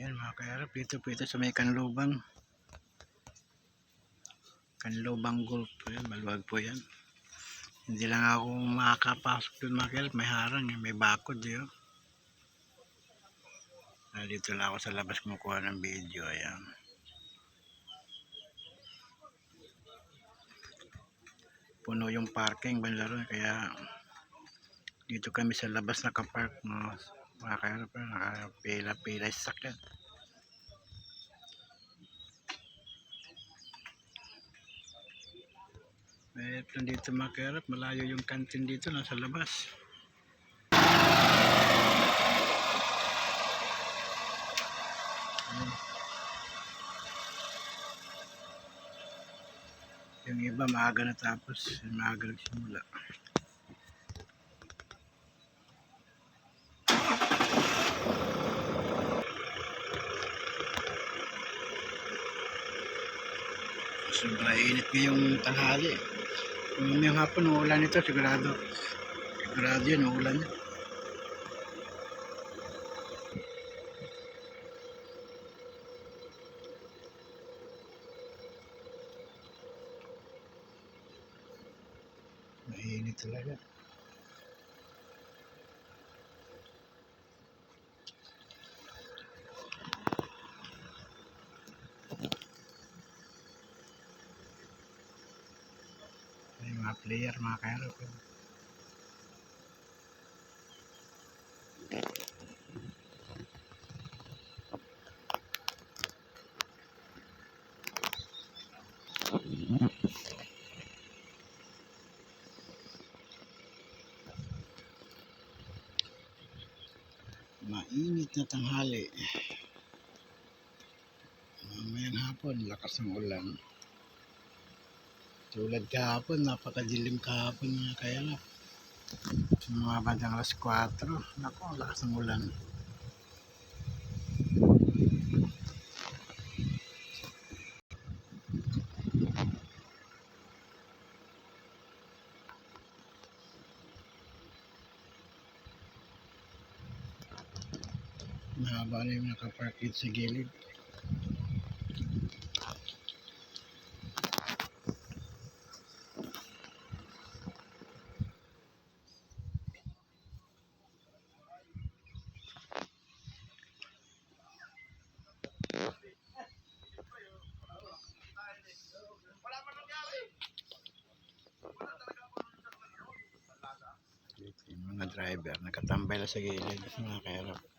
Ayan mga kaharap, dito po ito sa may Kanlubang Golf. Ayan, maluwag po yan. Hindi lang ako makakapasok dun mga kaharap, may harang, may bakod yun. Dito lang ako sa labas kumukuha ng video. Ayan, puno yung parking banlaro, kaya dito kami sa labas nakapark, no? Mga kaharap, nakapila-pila sa sakyan. Eh, dito mga kaharap, malayo yung kantin dito, nasa labas. Yung iba maaga natapos, maaga nagsimula. Sobra init ngayong tanghali. Kung yung hapon uulan ito, sigurado yun, uulan yun. Mainit talaga. Ay, mga player, mga kaharap. Mainit na tanghali. Mamayang hapon, lakas ng ulan. Tulad kahapon, napakadilim kahapon mga kaharap. Mga bandang alas 4, naku, lakas ng ulan. Mahaba na yung nakaparkit sa gilid. Yung mga driver nakatambay lang sa gilid mga kaharap.